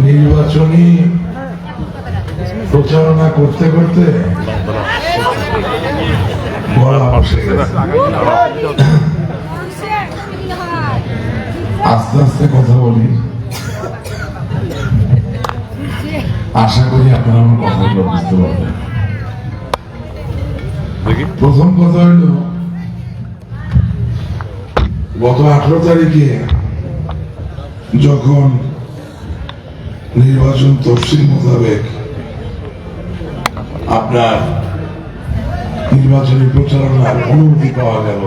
নির্বাচনী প্রচারণা করতে করতে আস্তে আস্তে কথা বলি, আশা করি আপনারা আমার কথাগুলো বুঝতে পারবেন। প্রথম কথা হইল, গত 18 তারিখে যখন নির্বাচন তফসিল মোতাবেক আপনার নির্বাচনী প্রচারণার অনুমতি পাওয়া গেল,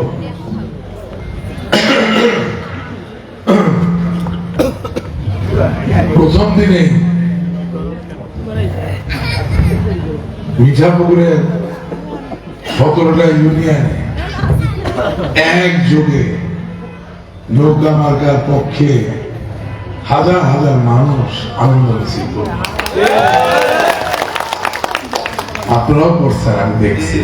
প্রথম দিনে মিঠাপুকুরের 17টা ইউনিয়নে একযোগে নৌকা মার্কার পক্ষে হাজার হাজার মানুষ আনন্দ মিছিল করল। আপনারাও করছেন, আমি দেখছি।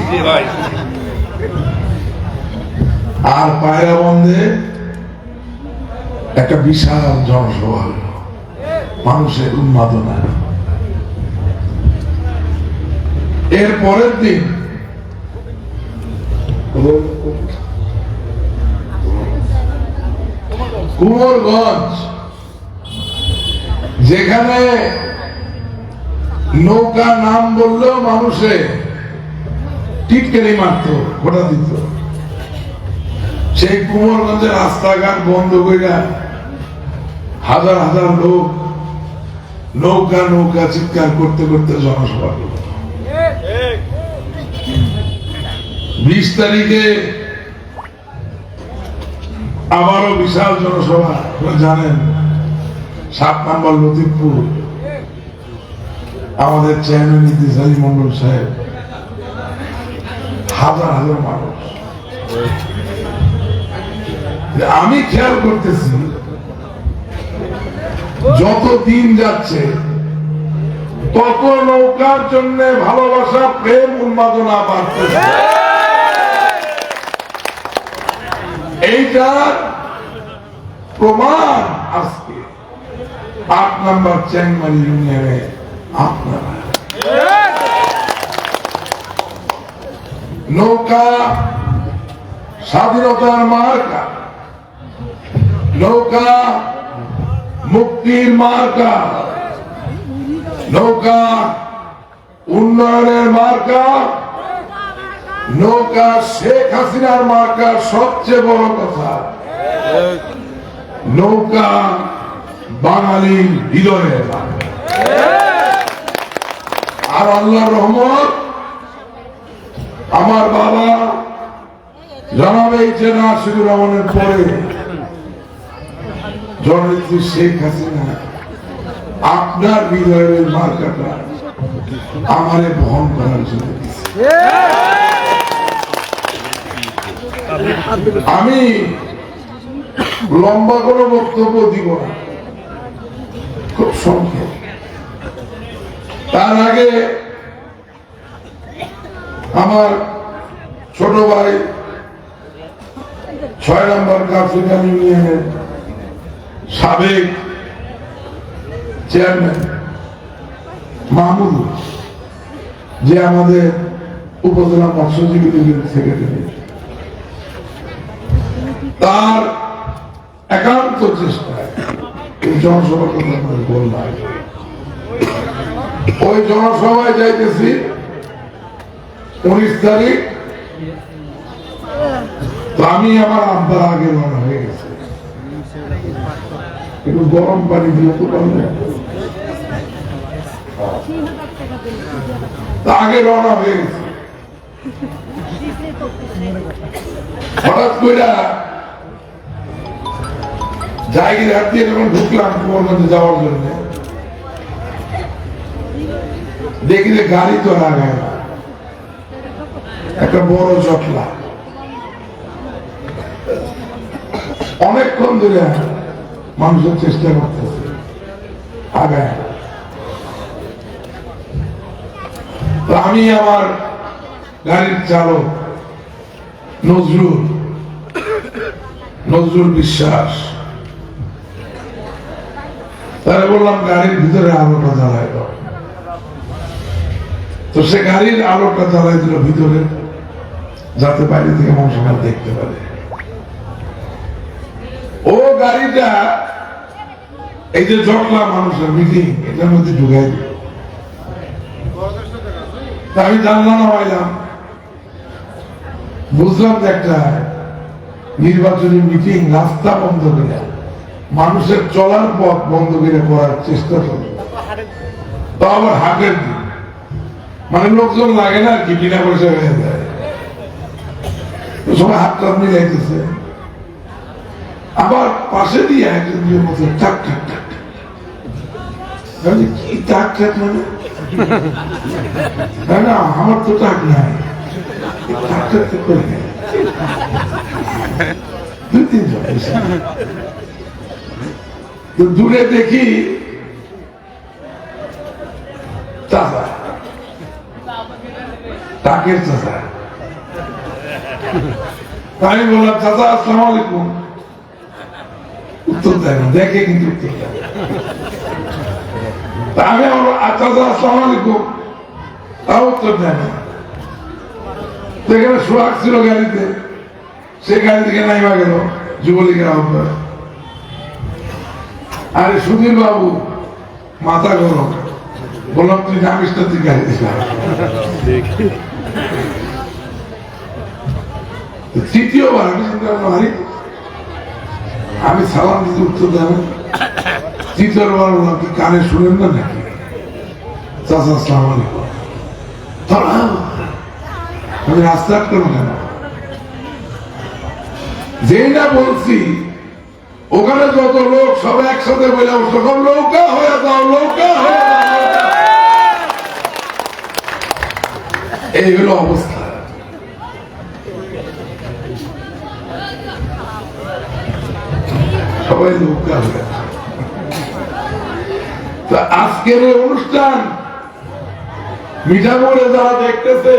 আর পায়রা বন্ধে একটা বিশাল জনসভা হল, মানুষের উন্মাদনা। এর পরের দিন কুমোরগঞ্জ, যেখানে নৌকা নাম বললেও মানুষে টিটকারি মারত, ঘোটা দিত, সেই কুমোরগঞ্জের রাস্তাঘাট বন্ধ কইরা হাজার হাজার লোক নৌকা নৌকা চিৎকার করতে করতে জনসভা করল। 20 তারিখে আবারও বিশাল জনসভা, জানেন 7 নম্বর লতিফপুর, আমাদের চেয়ারম্যান ইদ্রিস আলী মন্ডল সাহেব, হাজার হাজার মানুষ। আমি খেয়াল করতেছি, যত দিন যাচ্ছে তত নৌকার জন্য ভালোবাসা, প্রেম, উন্মাদনা বাড়তেছে। এইটার প্রমাণ আজকে 8 নম্বর চ্যাংমারি ইউনিয়নে আপনারা। নৌকা স্বাধীনতার মার্কা, নৌকা মুক্তির মার্কা, নৌকা উন্নয়নের মার্কা, নৌকা শেখ হাসিনার মার্কা। সবচেয়ে বড় কথা, নৌকা বাঙালির হৃদয়ের মার্কা। আর আল্লাহর রহমত, আমার বাবা জনাব এইচ.এ. নাসিরুর রহমানের পরে জননেত্রী শেখ হাসিনা আপনার হৃদয়ের মার্কাটা আমারে বহন করার জন্য। আমি লম্বা কোনো বক্তব্য দিব না, খুব সংক্ষেপ। তার আগে আমার ছোট ভাই 6 নম্বর কাফরিকান ইউনিয়নের সাবেক চেয়ারম্যান মাহমুদ, যে আমাদের উপজেলা মৎস্যজীবী লীগের সেক্রেটারি, তার একান্ত চেষ্টায় এই জনসভার কথা আমি বললাম। ওই জনসভায় যাইতেছি 19 তারিখ, তো আমি আমার আব্বার আগে রওনা হয়ে গেছে, একটু গরম পানি দিয়ে তো পারবে, আগে রওনা হয়ে গেছে। হঠাৎ করে জায়গায় হাত দিয়ে যখন ঢুকলাম কুয়োর মধ্যে যাওয়ার জন্য, দেখি যে গাড়ি তো আর আগায় না, একটা বড় জটলা। অনেকক্ষণ ধরে মানুষের চেষ্টা করতেছে, আগায় না। তো আমি আমার গাড়ির চালক নজরুল বিশ্বাস, তারা বললাম গাড়ির ভিতরে আলোটা জ্বালাই দাও। তো সে গাড়ির আলোটা জ্বালাই দিল ভিতরে, যাতে বাইরে থেকে মানুষ দেখতে পারে। ও গাড়িটা এই যে জটলা মানুষের মিটিং, এটার মধ্যে ঢুকাই দিল। আমি জানলা নামাইলাম, বুঝলাম যে একটা নির্বাচনী মিটিং রাস্তা বন্ধ করে, মানুষের চলার পথ বন্ধ করে করার চেষ্টা করল। তো আবার হাটের দিন, মানে লোকজন লাগে না কি, বিনা পয়সা হয়ে যায়, সবাই হাত টাত মিলাইতেছে। আবার পাশে দিয়ে একজন মতো টাক টাক টাক, কি টাক টাক মানে না, আমার তো টাক নাই, টাক টাক করে নেই। দুই তিনজন দূরে দেখি চাচা, টাকের চাচা। আমি বললাম, চাচা আসসালামু আলাইকুম। উত্তর দেয় না, দেখে কিন্তু উত্তর দেয়। আমি চাচা আসসালামু আলাইকুম, তাও উত্তর দেয় না। সেখানে সোহাগ ছিল গাড়িতে, সে গাড়ি থেকে নাইবা গেল যুবলীগের আহ্বায়ক। আরে সুধীর বাবু মাথা গরম, বললাম তুই জানিস না তুই গাড়ি দিস। তৃতীয়বার আমি সালাম দিতে উত্তর দেব, তৃতীয়বার বললাম কি কানে শুনেন না নাকি, চাচা আসসালামু আলাইকুম। আমি রাস্তা আটকানো কেন, যেই না বলছি ওখানে যত লোক সব একসাথে বলে তখন নৌকা হয়ে যাও, নৌকা হয়ে যাও। এই হলো অবস্থা। সবাই নৌকা হয়ে যাও। আজকের এই অনুষ্ঠান মিঠামোড়ে যারা দেখতেছে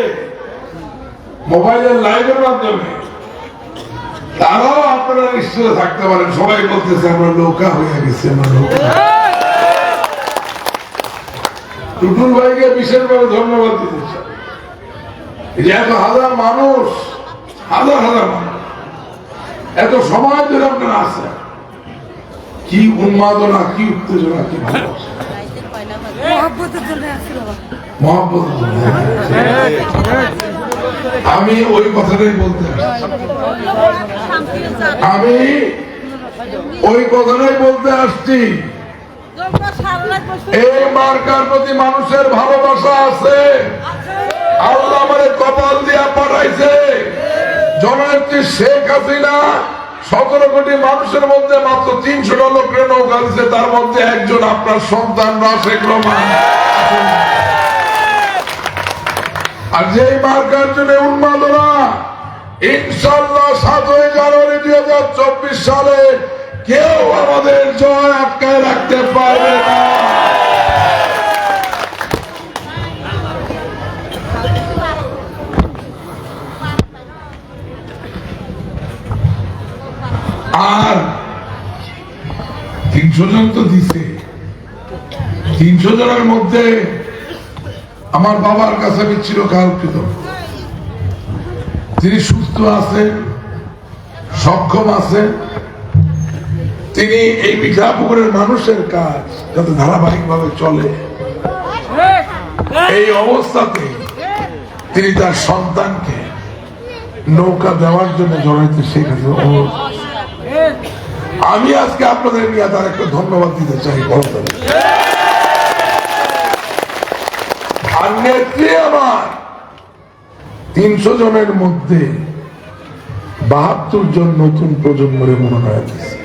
মোবাইলের লাইভের মাধ্যমে, তারাও আপনারা নিশ্চয় থাকতে পারেন। সবাই বলতেছে আমরা নৌকা হয়ে গেছি, আমরা নৌকা। টুটুল ভাইকে বিশেষভাবে ধন্যবাদ দিতে চাই। এত হাজার মানুষ, হাজার হাজার মানুষ এত সময় ধরে আপনারা আছেন, কি উন্মাদনা, কি উত্তেজনা, কি ভালোবাসা, মহব্বতের জন্য। আমি ওই কথাটাই বলতে আসছি। এই মার্কার প্রতি মানুষের ভালোবাসা আছে। আল্লাহ আমাদের কপাল দিয়া পাঠাইছে। জননেত্রী শেখ হাসিনা 17 কোটি মানুষের মধ্যে মাত্র 300টা লোকের নৌকা দিচ্ছে, তার মধ্যে একজন আপনার সন্তান রাশেক রহমান। আর যেই মার্কার জন্য উন্মাদনা, ইনশাআল্লাহ 7 জানুয়ারি 2024 সালে কেউ আমাদের জয় আটকায় রাখতে পারবে না। আর 300 জন তো দিছে, 300 জনের মধ্যে আমার বাবার কাছে আমি চিরকাল কৃতজ্ঞ। তিনি সুস্থ আছেন, সক্ষম আছেন। তিনি এই মিঠাপুকুরের মানুষের কাজ যাতে ধারাবাহিকভাবে চলে, এই অবস্থাতে তিনি তার সন্তানকে নৌকা দেওয়ার জন্য জড়াইতে শিখেছে। আমি আজকে আপনাদের নিয়ে তার একটা ধন্যবাদ দিতে চাই। আর নেত্রী আমার 300 জনের মধ্যে 72 জন নতুন প্রজন্মের মনোনয়ন দিয়েছে।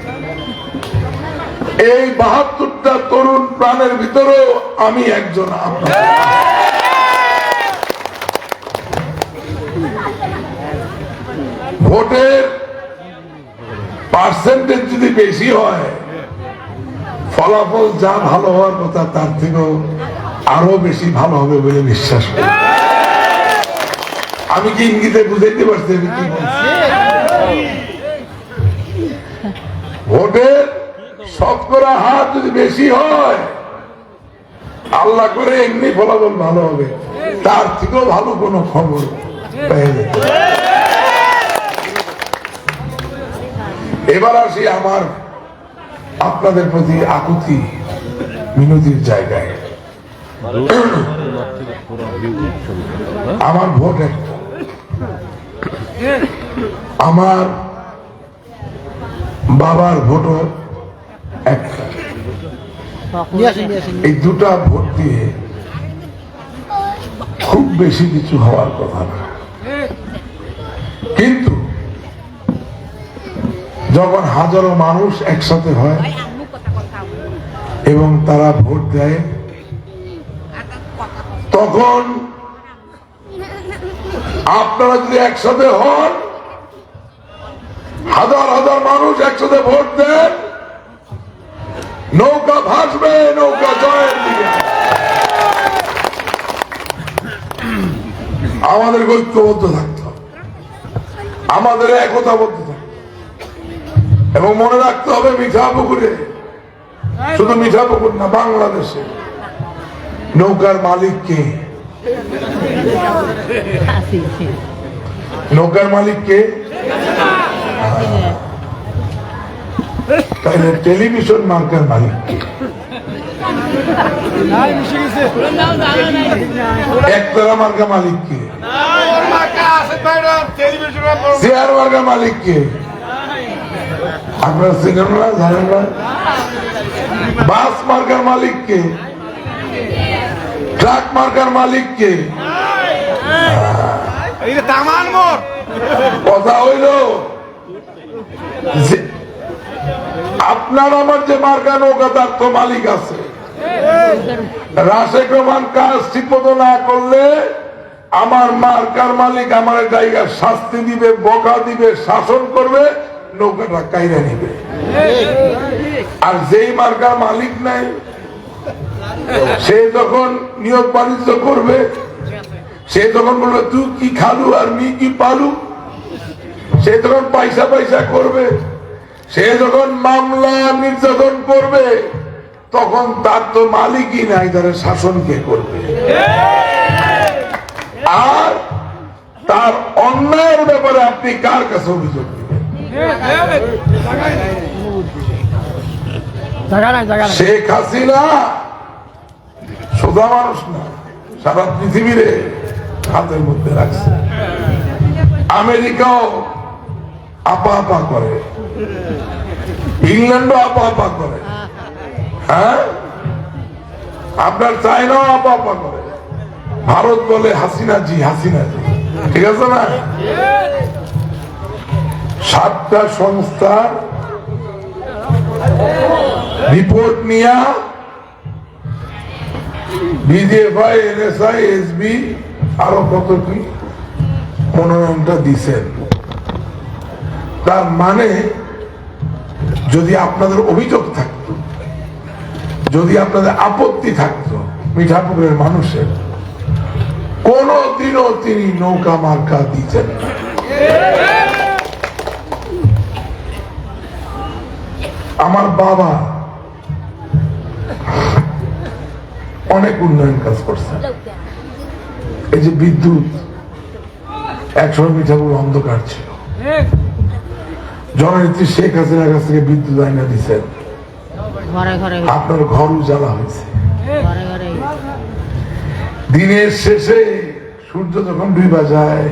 এই 72টা তরুণ প্রাণের ভিতরেও আমি একজন। আপনার ভোটের পার্সেন্টেজ যদি বেশি হয়, ফলাফল যা ভালো হওয়ার কথা তার থেকেও আরো বেশি ভালো হবে বলে বিশ্বাস করি। আমি কি ইঙ্গিতে বুঝাইতে পারছি আমি কি বলছি? ভোটের শতকরা হার যদি বেশি হয়, আল্লাহ করে এমনি ফলাফল ভালো হবে, তার থেকেও ভালো কোনো খবর পেয়ে যেতে। এবার আসি আমার আপনাদের প্রতি আকুতি মিনতির জায়গায়। আমার ভোট একটা, আমার বাবার ভোটও একটা। এই দুটা ভোট দিয়ে খুব বেশি কিছু হওয়ার কথা না, কিন্তু যখন হাজারো মানুষ একসাথে হয় এবং তারা ভোট দেয়, তখন আপনারা যদি একসাথে হন, হাজার হাজার মানুষ একসাথে ভোট দেন, নৌকা ভাসবে, নৌকা জয়ের দিকে। আমাদের ঐক্যবদ্ধ থাকতে হবে, আমাদের একতাবদ্ধ থাকতে, এবং মনে রাখতে হবে মিঠাপুকুরে, শুধু মিঠাপুকুর না, বাংলাদেশে নৌকার মালিক কে? নৌকার মালিক কে? তাহলে টেলিভিশন মার্কার মালিক কে? একতলা মার্কা মালিক কে? চেয়ার মার্কা মালিক কে? আপনারা চিনেন না, জানেন না? বাস মার্কার মালিক কে? ট্রাক মার্কার মালিক কে? কথা হইল আপনার আমার যে মার্কা নৌকা, তার তো মালিক আছে। রাশেক রহমান কাজ ঠিক মতো না করলে আমার মার্কার মালিক আমার জায়গায় শাস্তি দিবে, বকা দিবে, শাসন করবে, নৌকাটা কাইরা নিবে। আর যেই মার্কার মালিক নাই, সে যখন নিয়োগ বাণিজ্য করবে, সে যখন বলবে তুই কি খালু আর মি কি পালু, সে যখন পয়সা পয়সা করবে, সে যখন মামলা নির্যাতন করবে, তখন তার তো মালিকই নাই, তার শাসন কে করবে? আর তার অন্যায়ের ব্যাপারে আপনি কার কাছে অভিযোগ দিবেন? শেখ হাসিনা সোজা মানুষ না, সারা পৃথিবীরে হাতের মধ্যে রাখছে। আমেরিকাও আপা আপা করে, ইংল্যান্ডও আপা আপা করে, হ্যাঁ, আপনার চায়নাও আপা আপা করে। ভারত বলে হাসিনা জি, হাসিনা জি, ঠিক আছে না? 7টা সংস্থার রিপোর্ট নিয়ে বিজেপি, এনএসআই, এসবি আরো কত কি মনোনয়নটা দিচ্ছেন। তার মানে যদি আপনাদের অভিযোগ থাকতো, যদি আপনাদের আপত্তি থাকতো মিঠাপুরের মানুষের, কোনদিনও তিনি নৌকা মার্কা দিতেন না। আমার বাবা অনেক উন্নয়ন কাজ করছে। এই যে বিদ্যুৎ, একসময় মিঠাপুর অন্ধকার ছিল, জননেত্রী শেখ হাসিনার কাছ থেকে বিদ্যুৎ আইনা দিচ্ছেন, আপনার ঘর উজালা হয়েছে। দিনের শেষে সূর্য যখন ডুবা যায়,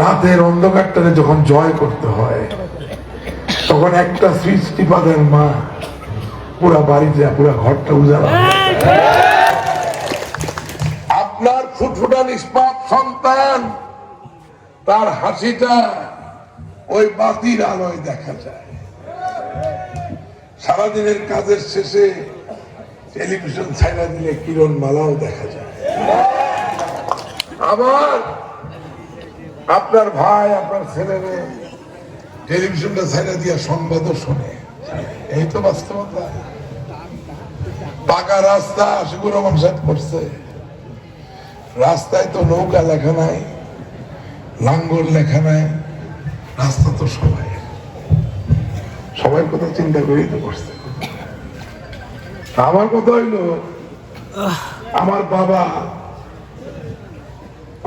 রাতের অন্ধকারটাকে যখন জয় করতে হয়, তখন একটা সুইচ টিপা দেন মা, পুরা বাড়িতে পুরা ঘরটা উজালা। আপনার ফুটফুটান ইস্পাত সন্তান তার হাসিটা ওই বাতির আলোয় দেখা যায়। সারাদিনের কাজের শেষে টেলিভিশন ছাইড়া দিলে কিরণ মালাও দেখা যায়। আবার আপনার ভাই আপনার ছেলেরে টেলিভিশনটা ছাইড়া দিয়া সংবাদও শোনে। এই তো বাস্তবতা। পাকা রাস্তা আশিকুর রহমান সাহেব করছে, রাস্তায় তো নৌকা লেখা নাই, লাঙ্গল লেখা নাই, রাস্তা তো সবাই কথা চিন্তা করেই তো করছে। আমার কথা হইল, আমার বাবা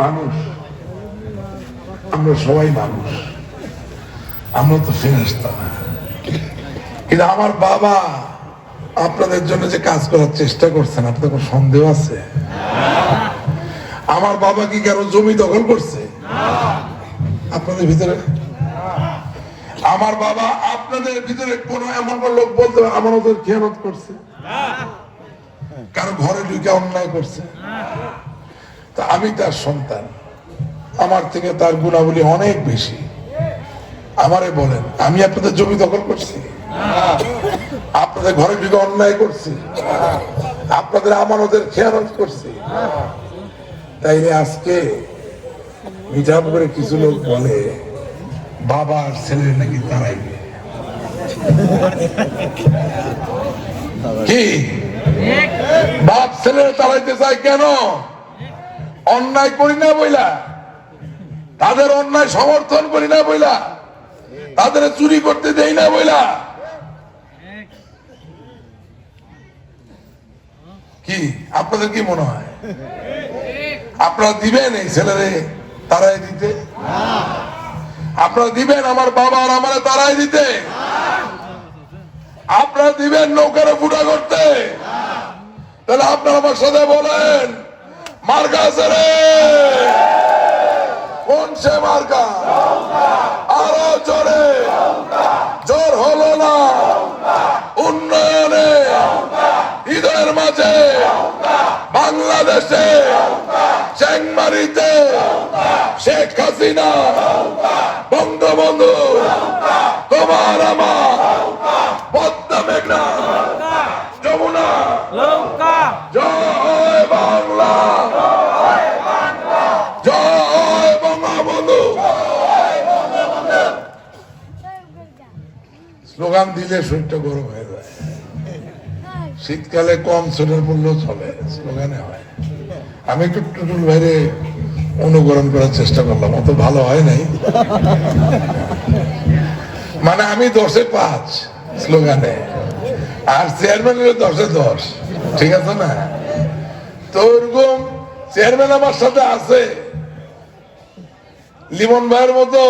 মানুষ, আমরা সবাই মানুষ, আমরা তো ফেরেশতা না। কিন্তু আমার বাবা আপনাদের জন্য যে কাজ করার চেষ্টা করছেন, আপনাদের কোনো সন্দেহ আছে? আমার বাবা কি কারো জমি দখল করছে আপনাদের ভিতরে? আমার বাবা আপনাদের ভিতরে কোন এমন লোক বলতে আমার ওদের খেয়ানত করছে, কারো ঘরে ঢুকে অন্যায় করছে? তা আমি তার সন্তান, আমার থেকে তার গুণাবলী অনেক বেশি। আমারে বলেন, আমি আপনাদের জমি দখল করছি? আপনাদের ঘরে ঢুকে অন্যায় করছি? আপনাদের আমানতের খেয়ানত করছি? তাইলে আজকে মিঠাপ করে কিছু লোক বলে বাবা আর ছেলে নাকি তারাইবে। কি বাপ ছেলের তাড়াইতে চায় কেন? অন্যায় করি না বইলা, তাদের অন্যায় সমর্থন করি না বইলা, তাদের চুরি করতে দেই না বইলা। কি আপনাদের কি মনে হয় আপনারা দিবেন এই ছেলেরে তারাই দিতে? আপনারা দিবেন আমার বাবা আর আমারে তারাই দিতে? আপনারা দিবেন নৌকারে ফুটা করতে? তাহলে আপনারা আমার সাথে বলেন, মার্কা আছে রে। কোন সে মার্কা? আরো জোরে। জোর হলো না। উন্নয়নে হৃদয়ের মাঝে বাংলাদেশে চেংমারিতে শেখ হাসিনা বঙ্গবন্ধু তোমার আমার পদ্মা মেঘনা যমুনা জয় বাংলা, জয় বঙ্গবন্ধু। স্লোগান দিলে শরীরটা গরম হয়ে যায়। শীতকালে কম সোয়েটার পরলেও চলে, স্লোগানে হয়। আমি একটু টুটুল বাইরে অনুকরণ করার চেষ্টা করলাম, অত ভালো হয় নাই। মানে আমি 10-এ 5 স্লোগানে, আর চেয়ারম্যান 10-এ 10, ঠিক আছে না? তো ওরকম চেয়ারম্যান আমার সাথে আছে, লিমন ভাইয়ের মতো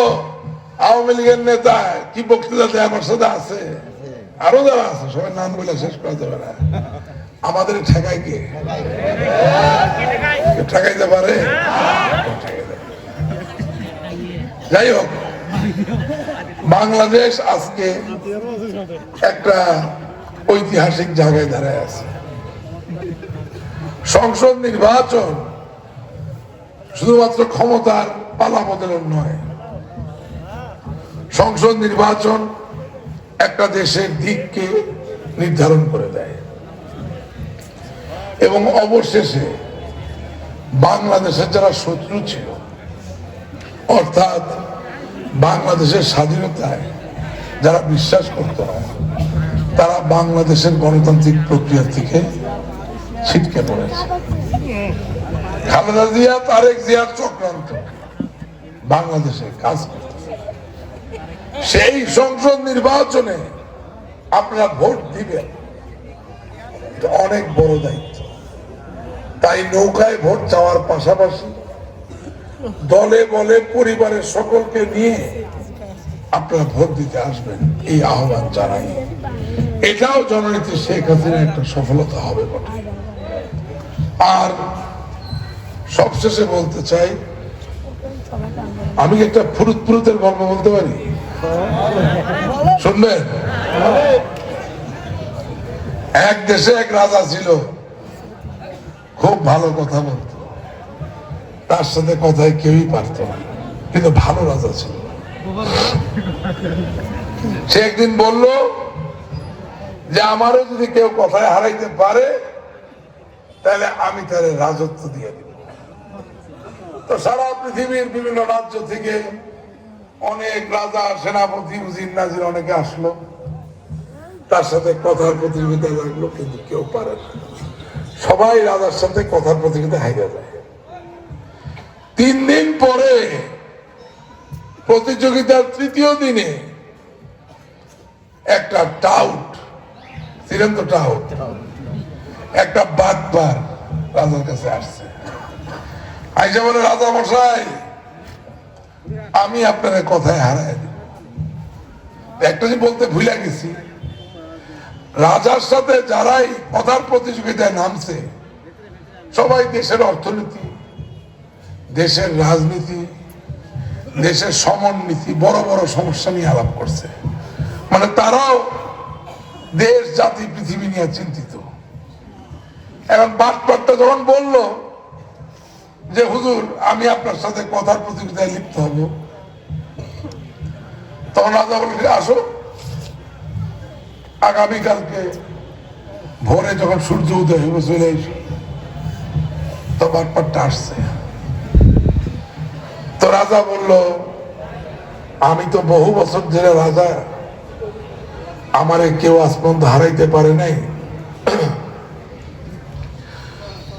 আওয়ামী লীগের নেতা কি বক্তৃতা দেয় আমার সাথে আছে, আরো যারা আছে, সবাই নাম বলে শেষ করা যাবে না। আমাদের ঠেকায় কে? ঠেকাইতে পারে? যাই হোক, বাংলাদেশ আজকে একটা ঐতিহাসিক জায়গায় দাঁড়ায় আছে। সংসদ নির্বাচন শুধুমাত্র ক্ষমতার পালা বদলের নয়, সংসদ নির্বাচন একটা দেশের দিককে নির্ধারণ করে দেয় এবং অবশেষে বাংলাদেশের যারা শত্রু ছিল, অর্থাৎ বাংলাদেশের স্বাধীনতায় যারা বিশ্বাস করত না, তারা বাংলাদেশের গণতান্ত্রিক প্রক্রিয়া থেকে ছিটকে পড়েছে। খালেদা জিয়া, তারেক জিয়ার চক্রান্ত বাংলাদেশে কাজ করতেছে। সেই সংসদ নির্বাচনে আপনারা ভোট দিবেন, এটা অনেক বড় দায়িত্ব। তাই নৌকায় ভোট চাওয়ার পাশাপাশি দলে বলে পরিবারের সকলকে নিয়ে আপনারা ভোট দিতে আসবেন, এই আহ্বান জানাই। এটাও জননেত্রী শেখ হাসিনার একটা সফলতা হবে বটে। আর সবশেষে বলতে চাই, আমি একটা ফুরুতের গল্প বলতে পারি, শুনবেন? এক দেশে এক রাজা ছিল, খুব ভালো কথা বলতো। তার সাথে কথায় কেউই পারত না, কিন্তু ভালো রাজা ছিল। সে একদিন বলল যে আমারও যদি কেউ কথায় হারাইতে পারে তাহলে আমি তার রাজত্ব দিয়ে দিব। তো সারা পৃথিবীর বিভিন্ন রাজ্য থেকে অনেক রাজা, সেনাপতি, উজির নাজির অনেকে আসলো, তার সাথে কথার প্রতিযোগিতা লাগলো, কিন্তু কেউ পারে না। সবাই রাজার সাথে কথার প্রতিযোগিতা হারিয়ে যায়। 3 দিন পরে প্রতিযোগিতার 3য় দিনে একটা টাউট, চিরন্ত টাউট, একটা বাটপার রাজার কাছে আসছে। আইসা বলে, রাজা মশাই, আমি আপনার কথায় হারাই দিব। একটা যে বলতে ভুলে গেছি, রাজার সাথে যারাই কথার প্রতিযোগিতায় নামছে সবাই দেশের অর্থনীতি, দেশের রাজনীতি, দেশের সমন্বীতি, বড় বড় সমস্যা নিয়ে আলাপ করছে। মানে তারাও দেশ, জাতি, পৃথিবী নিয়ে চিন্তিত। এবং বাটপারটা যখন বলল যে হুজুর, আমি আপনার সাথে কথার প্রতিযোগিতায় লিপ্ত হব, তখন রাজা বলল, আসো, আগামীকালকে ভোরে যখন সূর্য উদয় হইব চলে এসো। তো বাটপারটা আসছে। তো রাজা বলল, আমি তো বহু বছর ধরে রাজা, আমারে কেউ আজ পর্যন্ত হারাইতে পারে নাই,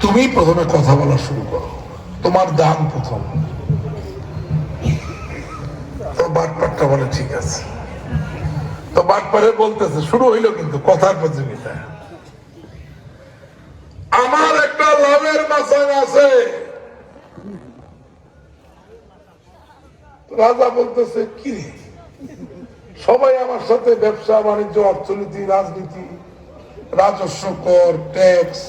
তুমি প্রথমে কথা বলা শুরু করো, তোমার দান প্রথম। তো বাটপারটা বলে, ঠিক আছে। তো বাটপারে বলতেছে, শুরু হইলো কিন্তু কথার প্রতিযোগিতা। আমার একটা লাভের মাসাং আছে। রাজা বলতেছে, কি রে, সবাই আমার সাথে ব্যবসা বাণিজ্য, অর্থনীতি, রাজনীতি, রাজস্ব, কর, ট্যাক্স,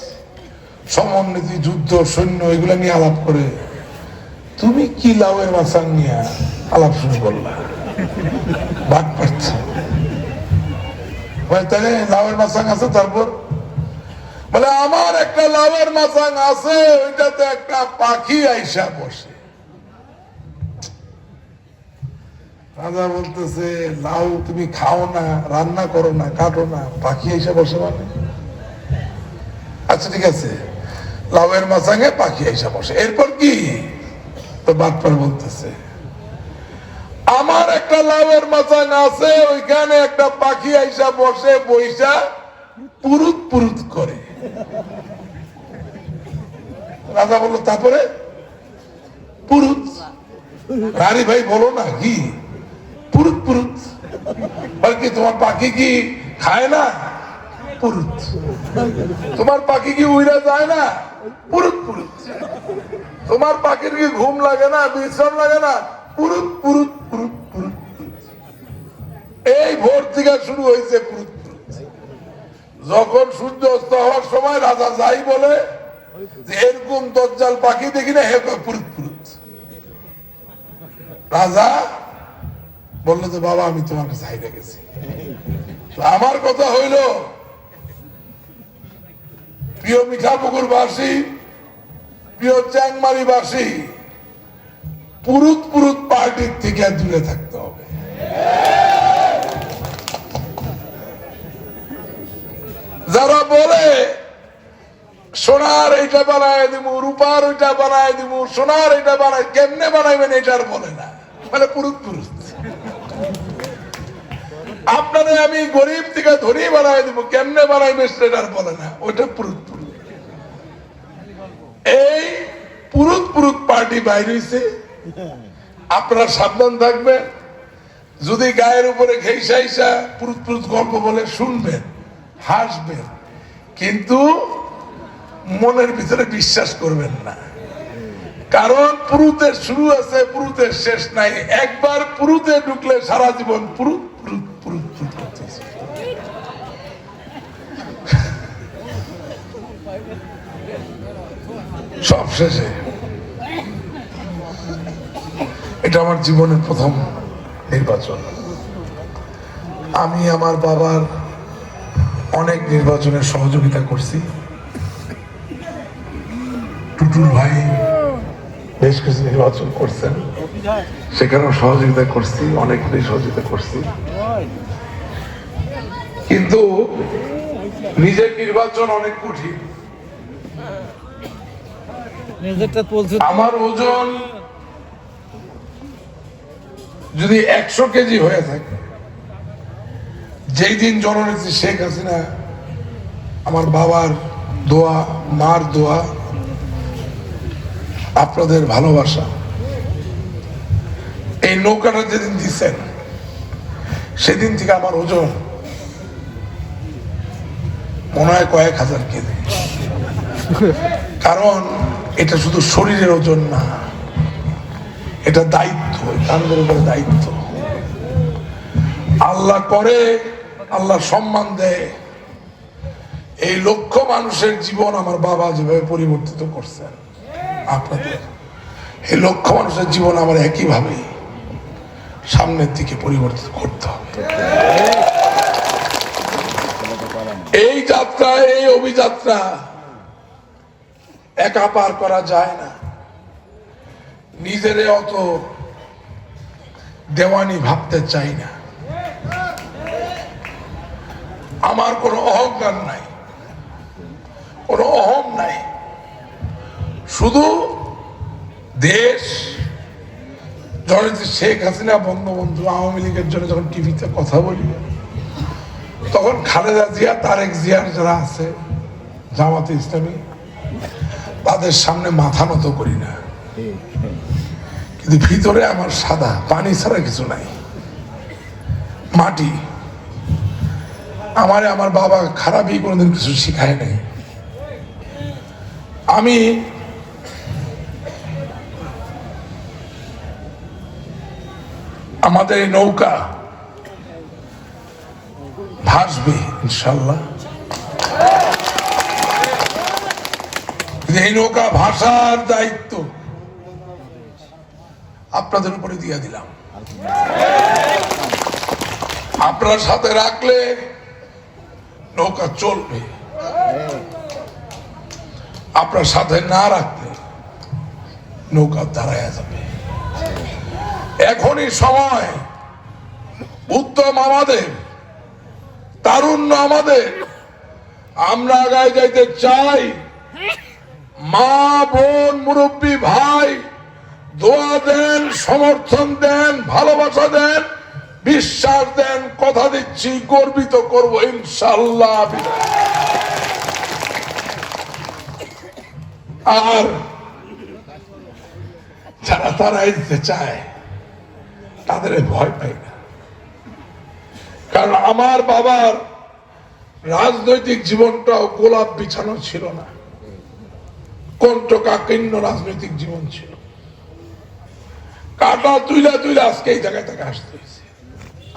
সমন্বীতি, যুদ্ধ, সৈন্য, এগুলা নিয়ে আলাপ করে, তুমি কি লাউয়ের মাসাং নিয়ে আলাপ শুরু করলা? বাদ পাচ্ছে। তাহলে লাউয়ের মাসাং আছে? তারপর বলে, আমার একটা লাউয়ের মাসাং আছে, ওইটাতে একটা পাখি আইসা বসে। রাজা বলতেছে, লাউ তুমি খাও না, রান্না করো না, কাটো না, পাখি আইসা বসে মানে? আচ্ছা ঠিক আছে, লাউয়ের মাসাঙে পাখি আইসা বসে, এরপর কি? তো বাটপার বলতেছে, আমার একটা লাউয়ের মাসাং আছে, ওইখানে একটা পাখি আইসা বসে, বইসা পুরুত পুরুত করে। রাজা বলল, তারপরে? পুরুত। আরে ভাই বলো না, কি পুরুত পুরুত? কি তোমার পাখি কি খায় না? পুরুত। তোমার পাখি কি উড়া যায় না? পুরুত পুরুত। তোমার পাখির কি ঘুম লাগে না, বিশ্রাম লাগে না? পুরুত পুরুত পুরুত পুরুত। এই ভোর থেকে শুরু হয়েছে পুরুত পুরুত। যখন সূর্য অস্ত হওয়ার সময় রাজা যাই বলে যে এরকম দজ্জাল পাখি দেখি না, হে পুরুত পুরুত। রাজা বললো যে, বাবা, আমি তোমার কাছে হাইরে গেছি। আমার কথা হইল, প্রিয় মিঠাপুকুর বাসী, প্রিয় চ্যাংমারি বাসী, পুরুত পুরুত পার্টির থেকে দূরে থাকতে হবে। যারা বলে সোনার এইটা বানায় দিব, রূপার ওইটা বানায় দিব, সোনার এটা বানায়, কেমনে বানাইবেন এটার বলে না, মানে পুরুত পুরুত। আপনারে আমি গরিব থেকে ধনী বানাই দিব, কেমনে বানাইবে সেটার বলে না, ওইটা পুরুত পুরুত। এই পুরুত পুরুত পার্টি বাইরে হইছে। আপনারা সাবধান থাকবেন। যদি গায়ের উপরে ঘেইসা পুরুত পুরুত গল্প বলে শুনবেন, হাসবেন, কিন্তু মনের ভিতরে বিশ্বাস করবেন না। কারণ পুরুতের শুরু আছে, পুরুতের শেষ নাই। একবার পুরুতে ঢুকলে সারা জীবন পুরুত পুরুত পুরুত পুরুত করতেছে। সব শেষে এটা আমার জীবনের প্রথম নির্বাচন। আমি আমার বাবার অনেক নির্বাচনের সহযোগিতা করছি। টুটুল ভাই বেশ কিছু নির্বাচন করছেন, সেখানেও সহযোগিতা করছি, অনেকটাই সহযোগিতা করছি, কিন্তু নিজের নির্বাচন অনেক কঠিন। আমার ওজন যদি 100 কেজি হয়ে থাকে, যেই দিন জননেত্রী শেখ হাসিনা আমার বাবার দোয়া, মার দোয়া, আপনাদের ভালোবাসা, এই নৌকাটা যেদিন দিচ্ছেন সেদিন থেকে আমার ওজন মনে হয় কয়েক হাজার কেজি। কারণ এটা শুধু শরীরের ওজন না, এটা দায়িত্ব, কাঁধের উপরে দায়িত্ব। আল্লাহ করে, আল্লাহ সম্মান দেয়। এই লক্ষ মানুষের জীবন আমার বাবা যেভাবে পরিবর্তিত করছেন, আপনাদের এই লক্ষ মানুষের জীবন আমার একইভাবে সামনের দিকে পরিবর্তিত করতে হবে। এই যাত্রা, এই অভিযাত্রা একা পার করা যায় না। নিজেরে অত দেওয়ানি ভাবতে চাই না। আমার কোনো অহংকার নাই, কোনো অহং নাই। শুধু দেশ, জননেত্রী শেখ হাসিনা, বঙ্গবন্ধু, আওয়ামী লীগের জন্য যখন টিভিতে কথা বলি, তখন খালেদা জিয়া, তারেক জিয়ার যারা আছে, জামাতে ইসলামী, তাদের সামনে মাথা নত করি না। কিন্তু ভিতরে আমার সাদা, পানি ছাড়া কিছু নাই, মাটি। আমার বাবা খারাপই কোনোদিন কিছু শিখায় নাই। আমি আমাদের এই নৌকা ভাসবে ইনশাল্লাহ। এই নৌকা ভাষার দায়িত্ব আপনাদের উপরে দিয়ে দিলাম। আপনার সাথে রাখলে নৌকা চলবে, আপনার সাথে না রাখলে নৌকা দাঁড়ায় যাবে। এখনই সময়, উদ্যম আমাদের, তারুণ্য আমাদের। আমরা আগায় যাইতে চাই। মা, বোন, মুরব্বী, ভাই, দোয়া দেন, সমর্থন দেন, ভালোবাসা দেন, বিশ্বাস দেন। কথা দিচ্ছি, গর্বিত করব ইনশাআল্লাহ। আর যারা তারাই দিতে চায় তাদের ভয় পাই না। কারণ আমার বাবার রাজনৈতিক জীবনটাও গোলাপ বিছানো ছিল না, কণ্ঠকাকীর্ণ রাজনৈতিক জীবন ছিল। কাটা তুইলা তুইলা আজকে এই জায়গায় থেকে আসতে হয়েছে।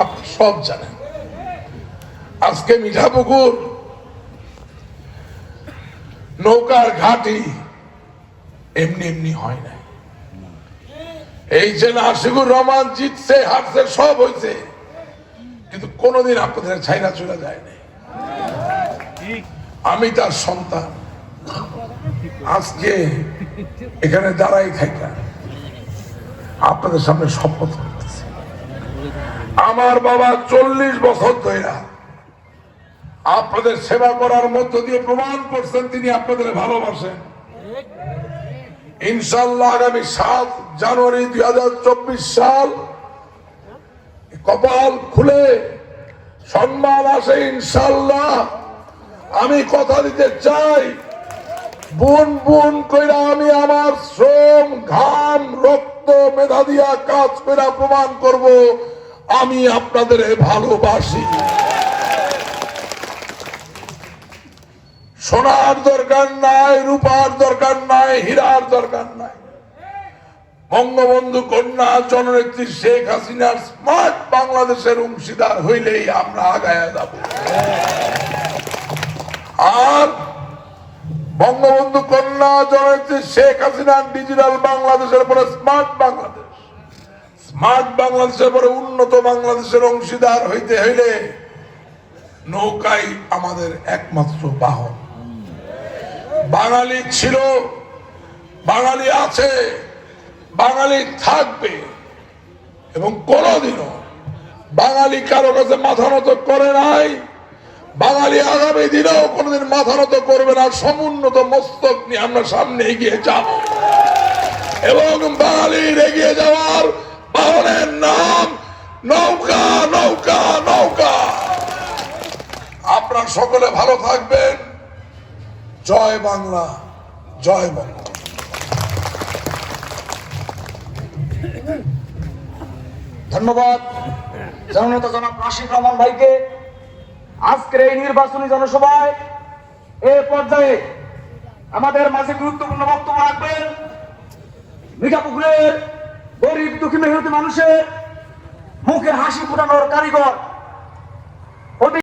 আপনি সব জানেন, আজকে মিঠাপুকুর নৌকার ঘাটি এমনি এমনি হয় না। এই যে নাসিকুর রহমান জিতছে, হারছে, সব হয়েছে, কিন্তু কোনদিন আপনাদের ছাইরা চলে যায় না। আমি তার সন্তান, আজকে এখানে দাঁড়াই থাকা আপনাদের সামনে শপথ করতেছি। আমার বাবা 40 বছর ধরে আপনাদের সেবা করার মধ্য দিয়ে প্রমাণ করছেন তিনি আপনাদের ভালোবাসেন। ইনশাআল্লাহ আগামী 7 জানুয়ারি 2024 সাল কপাল খুলে সম্মান আসে ইনশাআল্লাহ। আমি কথা দিতে চাই, বুন বুন কইরা আমি আমার শ্রম, ঘাম, রক্ত, মেধা দিয়া কাজ কইরা প্রমাণ করব আমি আপনাদের ভালোবাসি। সোনার দরকার নাই, রূপার দরকার নাই, হীরার দরকার নাই। বঙ্গবন্ধু কন্যা জননেত্রী শেখ হাসিনার স্মার্ট বাংলাদেশের অংশীদার হইলেই আমরা আগায়া যাব। আর বঙ্গবন্ধু কন্যা জননেত্রী শেখ হাসিনার ডিজিটাল বাংলাদেশের পরে স্মার্ট বাংলাদেশ, স্মার্ট বাংলাদেশের পরে উন্নত বাংলাদেশের অংশীদার হইতে হইলে নৌকাই আমাদের একমাত্র বাহন। বাঙালি ছিল, বাঙালি আছে, বাঙালি থাকবে এবং কোনদিনও বাঙালি কারো কাছে মাথা নত করে নাই, বাঙালি আগামী দিনেও কোনদিন মাথা নত করবে না। সমুন্নত মস্তক নিয়ে আমরা সামনে এগিয়ে যাব এবং বাঙালির এগিয়ে যাওয়ার বাহনের নাম নৌকা, নৌকা, নৌকা। আপনারা সকলে ভালো থাকবেন। জয় বাংলা, জয় বাংলা। ধন্যবাদ জননেতা জনাব রাশিদ রহমান ভাইকে। আজকের এই নির্বাচনী জনসভায় এ পর্যায়ে আমাদের মাঝে গুরুত্বপূর্ণ বক্তব্য রাখবেন মিঠাপুকুরের গরিব দুঃখী মেহনতি মানুষের মুখে হাসি ফোটানোর কারিগর